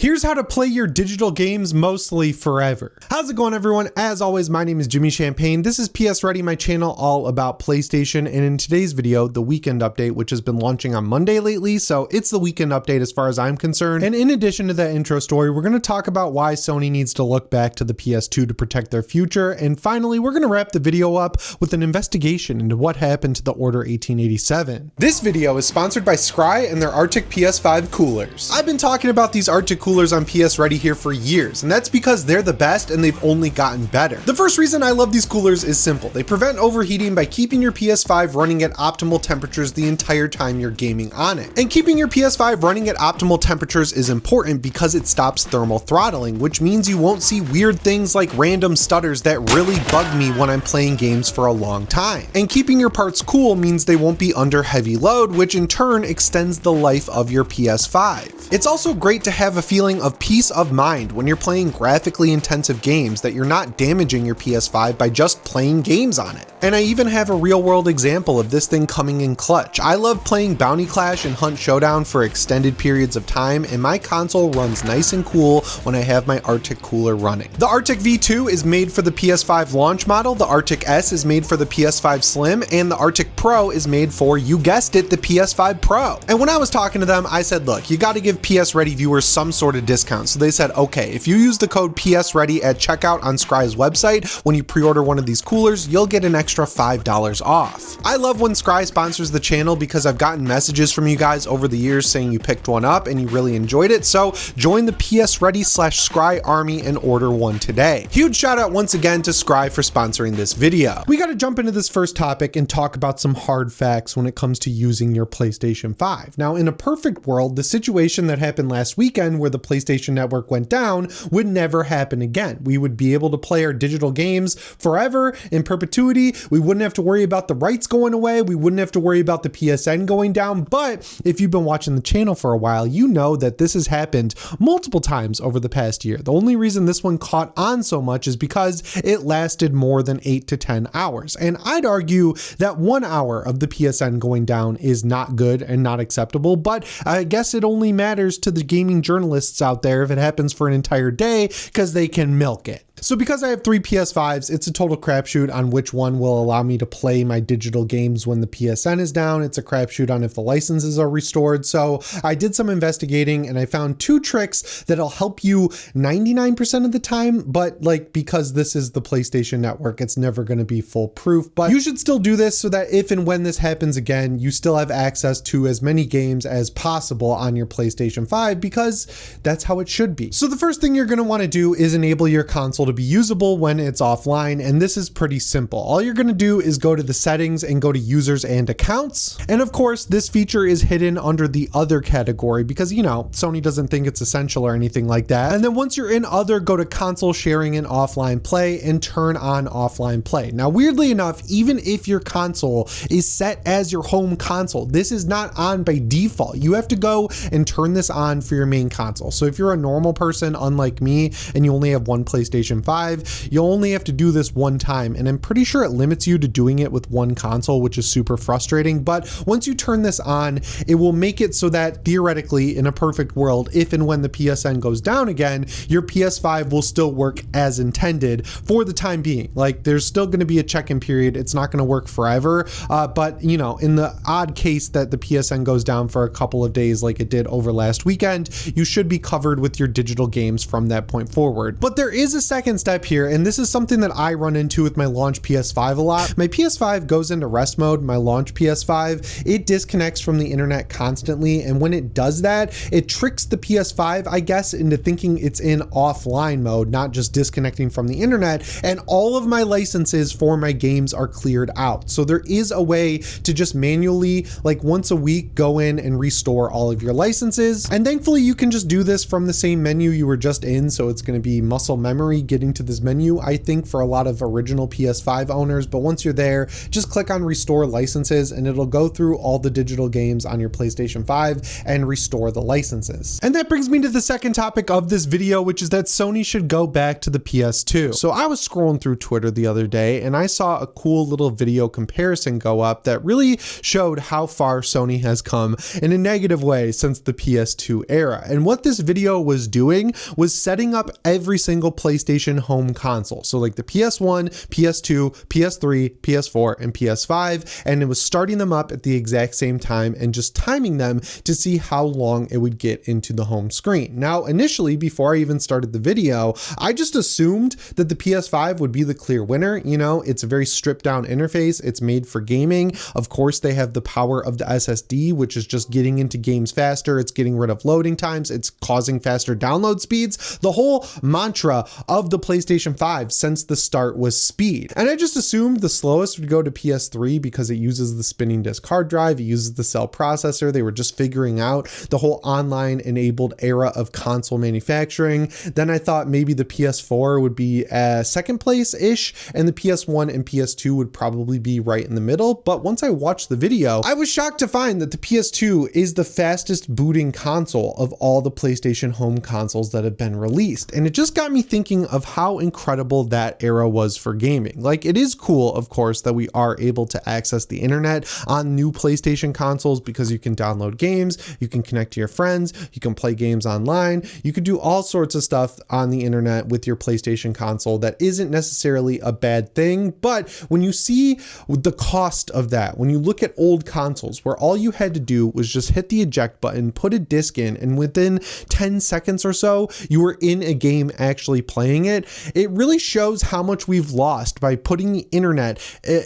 Here's how to play your digital games mostly forever. How's it going, everyone? As always, my name is Jimmy Champagne. This is PSReady, my channel all about PlayStation, and in today's video, the weekend update, which has been launching on Monday lately, so it's the weekend update as far as I'm concerned. And in addition to that intro story, we're going to talk about why Sony needs to look back to the PS2 to protect their future, and finally, we're going to wrap the video up with an investigation into what happened to the Order 1887. This video is sponsored by Scry and their Arctic PS5 coolers. I've been talking about these Arctic coolers on PSReady here for years, and that's because they're the best and they've only gotten better. The first reason I love these coolers is simple. They prevent overheating by keeping your PS5 running at optimal temperatures the entire time you're gaming on it. And keeping your PS5 running at optimal temperatures is important because it stops thermal throttling, which means you won't see weird things like random stutters that really bug me when I'm playing games for a long time. And keeping your parts cool means they won't be under heavy load, which in turn extends the life of your PS5. It's also great to have a feeling of peace of mind when you're playing graphically intensive games that you're not damaging your PS5 by just playing games on it. And I even have a real world example of this thing coming in clutch. I love playing Bounty Clash and Hunt Showdown for extended periods of time, and my console runs nice and cool when I have my Arctic cooler running. The Arctic V2 is made for the PS5 launch model, the Arctic S is made for the PS5 Slim, and the Arctic Pro is made for, you guessed it, the PS5 Pro. And when I was talking to them, I said, look, you got to give PSReady viewers some sort of discount. So they said, okay, if you use the code PSReady at checkout on Scry's website, when you pre-order one of these coolers, you'll get an extra $5 off. I love when Scry sponsors the channel because I've gotten messages from you guys over the years saying you picked one up and you really enjoyed it. So join the PSReady/Scry army and order one today. Huge shout out once again to Scry for sponsoring this video. We got to jump into this first topic and talk about some hard facts when it comes to using your PlayStation 5. Now, in a perfect world, the situation that happened last weekend where the PlayStation Network went down would never happen again. We would be able to play our digital games forever in perpetuity. We wouldn't have to worry about the rights going away. We wouldn't have to worry about the PSN going down. But if you've been watching the channel for a while, you know that this has happened multiple times over the past year. The only reason this one caught on so much is because it lasted more than 8 to 10 hours. And I'd argue that 1 hour of the PSN going down is not good and not acceptable, but I guess it only matters to the gaming journalists out there if it happens for an entire day because they can milk it. So because I have 3 PS5s, it's a total crapshoot on which one will allow me to play my digital games when the PSN is down. It's a crapshoot on if the licenses are restored. So I did some investigating and I found 2 tricks that'll help you 99% of the time, but because this is the PlayStation Network, it's never going to be foolproof. But you should still do this so that if and when this happens again, you still have access to as many games as possible on your PlayStation 5 because that's how it should be. So the first thing you're going to want to do is enable your console to be usable when it's offline, and this is pretty simple. All you're going to do is go to the settings and go to users and accounts, and of course this feature is hidden under the other category because Sony doesn't think it's essential or anything like that. And then once you're in other, go to console sharing and offline play and turn on offline play. Now weirdly enough, even if your console is set as your home console, this is not on by default. You have to go and turn this on for your main console. So if you're a normal person unlike me and you only have one PlayStation 5, you'll only have to do this one time, and I'm pretty sure it limits you to doing it with one console, which is super frustrating. But once you turn this on, it will make it so that theoretically, in a perfect world, if and when the PSN goes down again, your PS5 will still work as intended for the time being. There's still going to be a check-in period. It's not going to work forever, but in the odd case that the PSN goes down for a couple of days like it did over last weekend, you should be covered with your digital games from that point forward. But there is a second step here, and this is something that I run into with my launch PS5 a lot. My PS5 goes into rest mode, my launch PS5, it disconnects from the internet constantly, and when it does that, it tricks the PS5, I guess, into thinking it's in offline mode, not just disconnecting from the internet, and all of my licenses for my games are cleared out. So there is a way to just manually, once a week, go in and restore all of your licenses, and thankfully you can just do this from the same menu you were just in, so it's going to be muscle memory getting to this menu, I think, for a lot of original PS5 owners, but once you're there, just click on restore licenses and it'll go through all the digital games on your PlayStation 5 and restore the licenses. And that brings me to the second topic of this video, which is that Sony should go back to the PS2. So I was scrolling through Twitter the other day and I saw a cool little video comparison go up that really showed how far Sony has come in a negative way since the PS2 era. And what this video was doing was setting up every single PlayStation home console. So like the PS1, PS2, PS3, PS4, and PS5, and it was starting them up at the exact same time and just timing them to see how long it would get into the home screen. Now, initially, before I even started the video, I just assumed that the PS5 would be the clear winner. You know, it's a very stripped down interface. It's made for gaming. Of course, they have the power of the SSD, which is just getting into games faster. It's getting rid of loading times. It's causing faster download speeds. The whole mantra of the PlayStation 5 since the start was speed. And I just assumed the slowest would go to PS3 because it uses the spinning disk hard drive. It uses the cell processor. They were just figuring out the whole online enabled era of console manufacturing. Then I thought maybe the PS4 would be second place-ish and the PS1 and PS2 would probably be right in the middle. But once I watched the video, I was shocked to find that the PS2 is the fastest booting console of all the PlayStation home consoles that have been released. And it just got me thinking of how incredible that era was for gaming. Like, it is cool, of course, that we are able to access the internet on new PlayStation consoles because you can download games, you can connect to your friends, you can play games online, you can do all sorts of stuff on the internet with your PlayStation console. That isn't necessarily a bad thing, but when you see the cost of that, when you look at old consoles where all you had to do was just hit the eject button, put a disc in, and within 10 seconds or so, you were in a game actually playing it, it really shows how much we've lost by putting the internet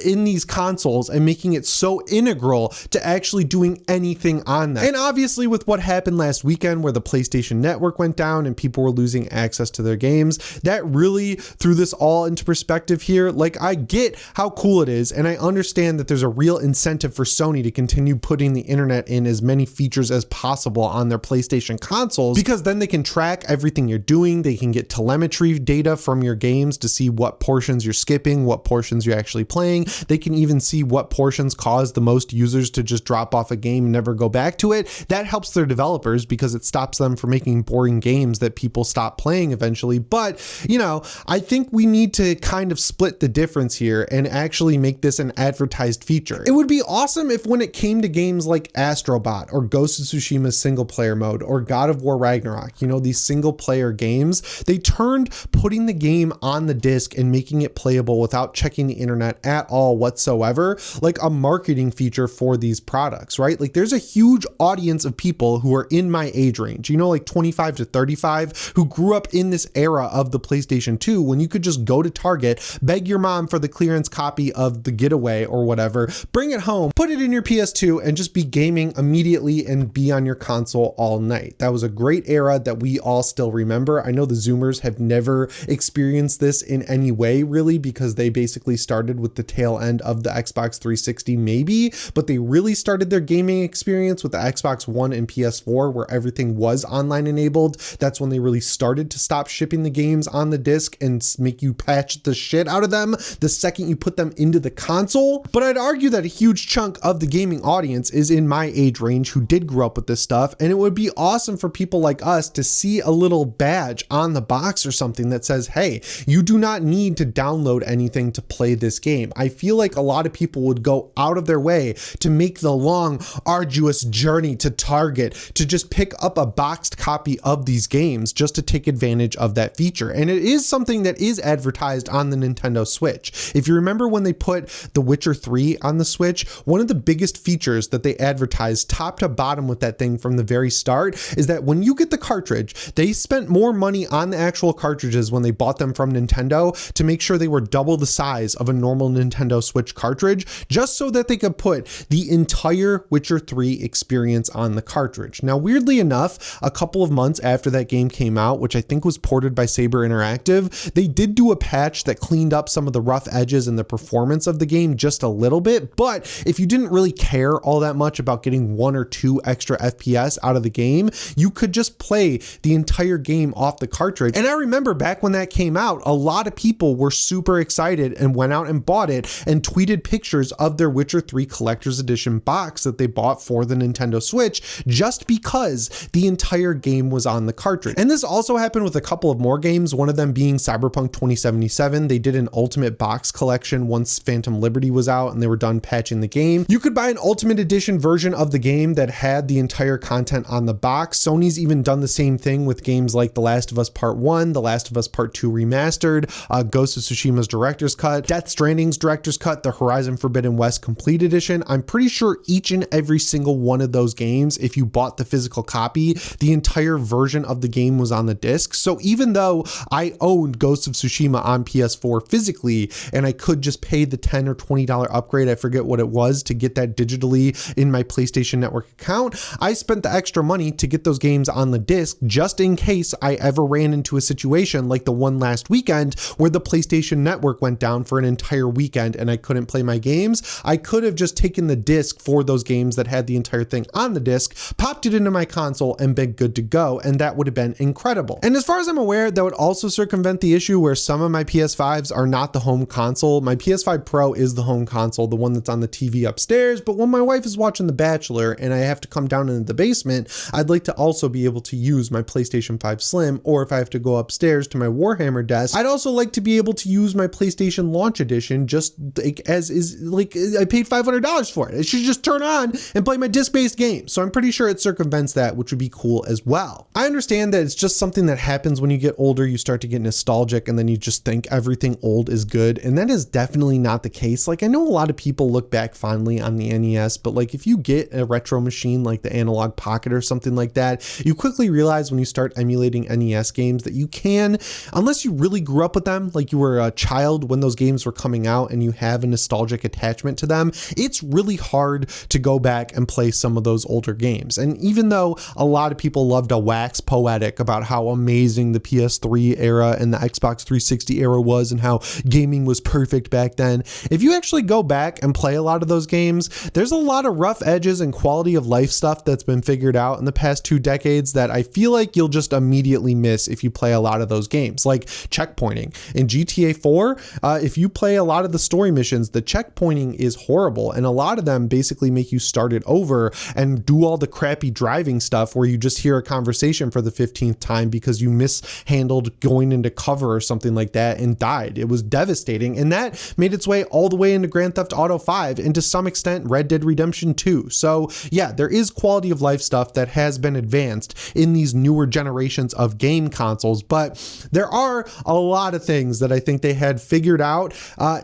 in these consoles and making it so integral to actually doing anything on them. And obviously with what happened last weekend where the PlayStation Network went down and people were losing access to their games, that really threw this all into perspective here. Like, I get how cool it is and I understand that there's a real incentive for Sony to continue putting the internet in as many features as possible on their PlayStation consoles, because then they can track everything you're doing. They can get telemetry data from your games to see what portions you're skipping, what portions you're actually playing. They can even see what portions cause the most users to just drop off a game and never go back to it. That helps their developers because it stops them from making boring games that people stop playing eventually. But, you know, I think we need to kind of split the difference here and actually make this an advertised feature. It would be awesome if when it came to games like Astro Bot or Ghost of Tsushima's single player mode or God of War Ragnarok, you know, these single player games, they turned putting the game on the disc and making it playable without checking the internet at all whatsoever, like a marketing feature for these products, right? Like, there's a huge audience of people who are in my age range, you know, like 25 to 35, who grew up in this era of the PlayStation 2 when you could just go to Target, beg your mom for the clearance copy of The Getaway or whatever, bring it home, put it in your PS2 and just be gaming immediately and be on your console all night. That was a great era that we all still remember. I know the Zoomers have never experienced this in any way really, because they basically started with the tail end of the Xbox 360 maybe, but they really started their gaming experience with the Xbox One and PS4 where everything was online enabled. That's when they really started to stop shipping the games on the disc and make you patch the shit out of them the second you put them into the console. But I'd argue that a huge chunk of the gaming audience is in my age range who did grow up with this stuff, and it would be awesome for people like us to see a little badge on the box or something that says, hey, you do not need to download anything to play this game. I feel like a lot of people would go out of their way to make the long, arduous journey to Target to just pick up a boxed copy of these games just to take advantage of that feature. And it is something that is advertised on the Nintendo Switch. If you remember when they put The Witcher 3 on the Switch, one of the biggest features that they advertised top to bottom with that thing from the very start is that when you get the cartridge, they spent more money on the actual cartridges when they bought them from Nintendo to make sure they were double the size of a normal Nintendo Switch cartridge, just so that they could put the entire Witcher 3 experience on the cartridge. Now, weirdly enough, a couple of months after that game came out, which I think was ported by Saber Interactive, they did do a patch that cleaned up some of the rough edges and the performance of the game just a little bit. But if you didn't really care all that much about getting 1 or 2 extra FPS out of the game, you could just play the entire game off the cartridge. And I remember back back when that came out, a lot of people were super excited and went out and bought it and tweeted pictures of their Witcher 3 Collector's Edition box that they bought for the Nintendo Switch just because the entire game was on the cartridge. And this also happened with a couple of more games, one of them being Cyberpunk 2077. They did an Ultimate Box collection once Phantom Liberty was out and they were done patching the game. You could buy an Ultimate Edition version of the game that had the entire content on the box. Sony's even done the same thing with games like The Last of Us Part 1, The Last of Us Part 2 Remastered, Ghost of Tsushima's Director's Cut, Death Stranding's Director's Cut, the Horizon Forbidden West Complete Edition. I'm pretty sure each and every single one of those games, if you bought the physical copy, the entire version of the game was on the disc. So even though I owned Ghost of Tsushima on PS4 physically, and I could just pay the $10 or $20 upgrade, I forget what it was, to get that digitally in my PlayStation Network account, I spent the extra money to get those games on the disc just in case I ever ran into a situation like the one last weekend where the PlayStation Network went down for an entire weekend and I couldn't play my games. I could have just taken the disc for those games that had the entire thing on the disc, popped it into my console, and been good to go, and that would have been incredible. And as far as I'm aware, that would also circumvent the issue where some of my PS5s are not the home console. My PS5 Pro is the home console, the one that's on the TV upstairs, but when my wife is watching The Bachelor and I have to come down into the basement, I'd like to also be able to use my PlayStation 5 Slim, or if I have to go upstairs to my Warhammer desk, I'd also like to be able to use my PlayStation Launch Edition just like as is, like I paid $500 for it. It should just turn on and play my disc-based game. So I'm pretty sure it circumvents that, which would be cool as well. I understand that it's just something that happens when you get older. You start to get nostalgic and then you just think everything old is good. And that is definitely not the case. Like, I know a lot of people look back fondly on the NES, but like if you get a retro machine like the Analog Pocket or something like that, you quickly realize when you start emulating NES games that you can, unless you really grew up with them, like you were a child when those games were coming out and you have a nostalgic attachment to them, it's really hard to go back and play some of those older games. And even though a lot of people love to wax poetic about how amazing the PS3 era and the Xbox 360 era was and how gaming was perfect back then, if you actually go back and play a lot of those games, there's a lot of rough edges and quality of life stuff that's been figured out in the past 2 decades that I feel like you'll just immediately miss if you play a lot of those games, like checkpointing. In GTA 4, if you play a lot of the story missions, the checkpointing is horrible, and a lot of them basically make you start it over and do all the crappy driving stuff where you just hear a conversation for the 15th time because you mishandled going into cover or something like that and died. It was devastating, and that made its way all the way into Grand Theft Auto 5 and to some extent Red Dead Redemption 2. So yeah, there is quality of life stuff that has been advanced in these newer generations of game consoles, but there are a lot of things that I think they had figured out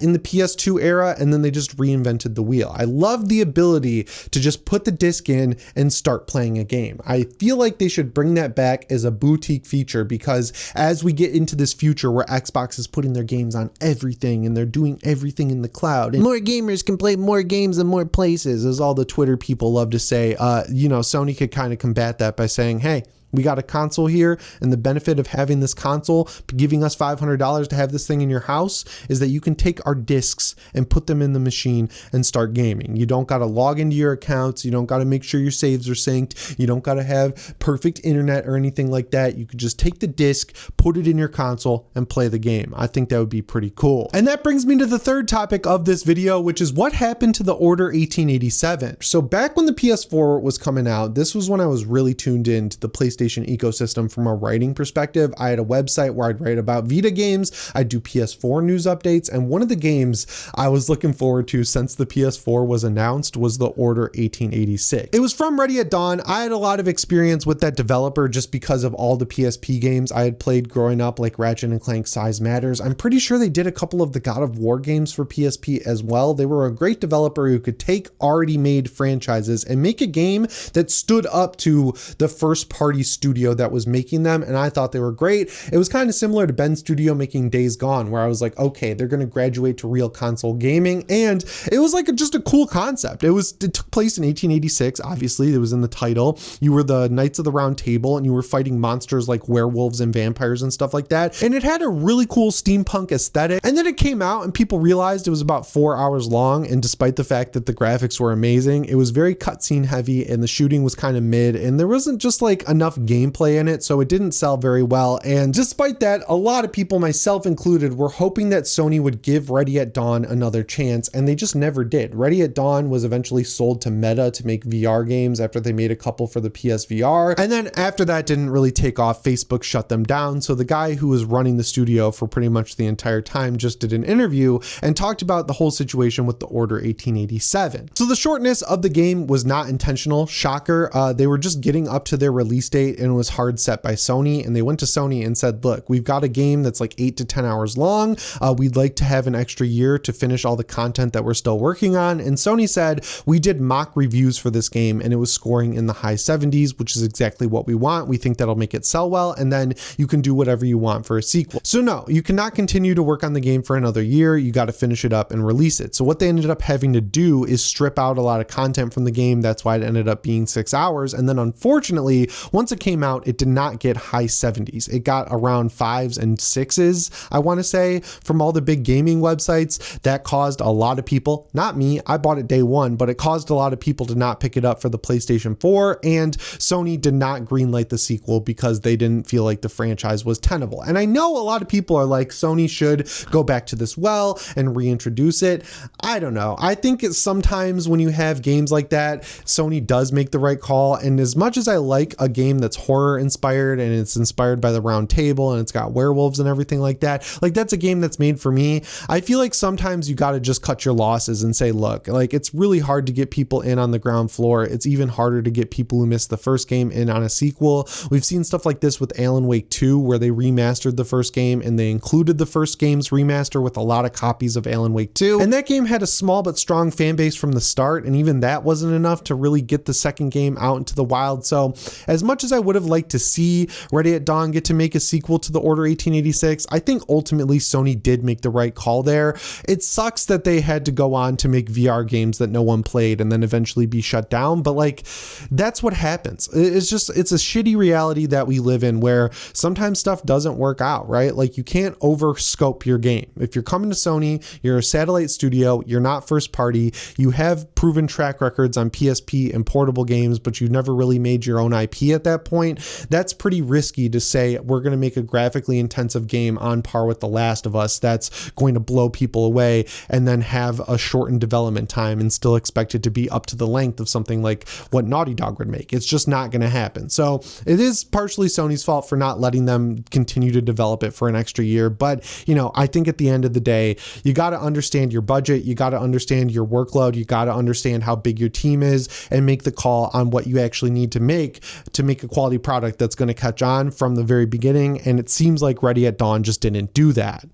in the PS2 era, and then they just reinvented the wheel. I love the ability to just put the disc in and start playing a game. I feel like they should bring that back as a boutique feature, because as we get into this future where Xbox is putting their games on everything and they're doing everything in the cloud, and more gamers can play more games in more places, as all the Twitter people love to say, Sony could kind of combat that by saying, hey, we got a console here, and the benefit of having this console, giving us $500 to have this thing in your house, is that you can take our discs and put them in the machine and start gaming. You don't got to log into your accounts. You don't got to make sure your saves are synced. You don't got to have perfect internet or anything like that. You could just take the disc, put it in your console, and play the game. I think that would be pretty cool. And that brings me to the third topic of this video, which is what happened to the Order 1887. So back when the PS4 was coming out, this was when I was really tuned in to the PlayStation ecosystem from a writing perspective. I had a website where I'd write about Vita games, I'd do PS4 news updates, and one of the games I was looking forward to since the PS4 was announced was the Order 1886. It was from Ready at Dawn. I had a lot of experience with that developer just because of all the PSP games I had played growing up, like Ratchet & Clank Size Matters. I'm pretty sure they did a couple of the God of War games for PSP as well. They were a great developer who could take already made franchises and make a game that stood up to the first party studio that was making them, and I thought they were great. It was kind of similar to Ben's studio making Days Gone, where I was like, okay, they're going to graduate to real console gaming, and it was like just a cool concept. It took place in 1886, obviously, it was in the title. You were the Knights of the Round Table, and you were fighting monsters like werewolves and vampires and stuff like that, and it had a really cool steampunk aesthetic. And then it came out and people realized it was about 4 hours long, and despite the fact that the graphics were amazing, it was very cutscene heavy and the shooting was kind of mid, and there wasn't just like enough gameplay in it, so it didn't sell very well. And despite that, a lot of people, myself included, were hoping that Sony would give Ready at Dawn another chance, and they just never did. Ready at Dawn was eventually sold to Meta to make VR games after they made a couple for the PSVR, and then after that didn't really take off. Facebook shut them down. So the guy who was running the studio for pretty much the entire time just did an interview and talked about the whole situation with the Order 1887. So the shortness of the game was not intentional. Shocker. They were just getting up to their release date, and it was hard set by Sony, and they went to Sony and said, look, we've got a game that's like 8 to 10 hours long. We'd like to have an extra year to finish all the content that we're still working on. And Sony said, we did mock reviews for this game and it was scoring in the high 70s, which is exactly what we want. We think that'll make it sell well, and then you can do whatever you want for a sequel. So no, you cannot continue to work on the game for another year. You got to finish it up and release it. So what they ended up having to do is strip out a lot of content from the game. That's why it ended up being 6 hours. And then unfortunately, once it came out, it did not get high 70s. It got around 5s and 6s, I want to say, from all the big gaming websites. That caused a lot of people, not me, I bought it day one, but it caused a lot of people to not pick it up for the PlayStation 4, and Sony did not greenlight the sequel because they didn't feel like the franchise was tenable. And I know a lot of people are like, Sony should go back to this well and reintroduce it. I don't know. I think it's sometimes when you have games like that, Sony does make the right call. And as much as I like a game that's horror inspired and it's inspired by the Round Table and it's got werewolves and everything like that, like that's a game that's made for me. I feel like sometimes you got to just cut your losses and say, look, like it's really hard to get people in on the ground floor. It's even harder to get people who missed the first game in on a sequel. We've seen stuff like this with Alan Wake 2, where they remastered the first game and they included the first game's remaster with a lot of copies of Alan Wake 2. And that game had a small but strong fan base from the start, and even that wasn't enough to really get the second game out into the wild. So as much as I would have liked to see Ready at Dawn get to make a sequel to the Order 1886, I think ultimately Sony did make the right call there. It sucks that they had to go on to make VR games that no one played and then eventually be shut down, but like that's what happens. It's a shitty reality that we live in where sometimes stuff doesn't work out, right? Like you can't overscope your game. If you're coming to Sony, you're a satellite studio, you're not first party, you have proven track records on PSP and portable games, but you've never really made your own IP at that point. That's pretty risky to say we're going to make a graphically intensive game on par with The Last of Us that's going to blow people away and then have a shortened development time and still expect it to be up to the length of something like what Naughty Dog would make. It's just not going to happen. So it is partially Sony's fault for not letting them continue to develop it for an extra year. But, you know, I think at the end of the day, you got to understand your budget. You got to understand your workload. You got to understand how big your team is and make the call on what you actually need to make a quality product that's going to catch on from the very beginning. And it seems like Ready at Dawn just didn't do that.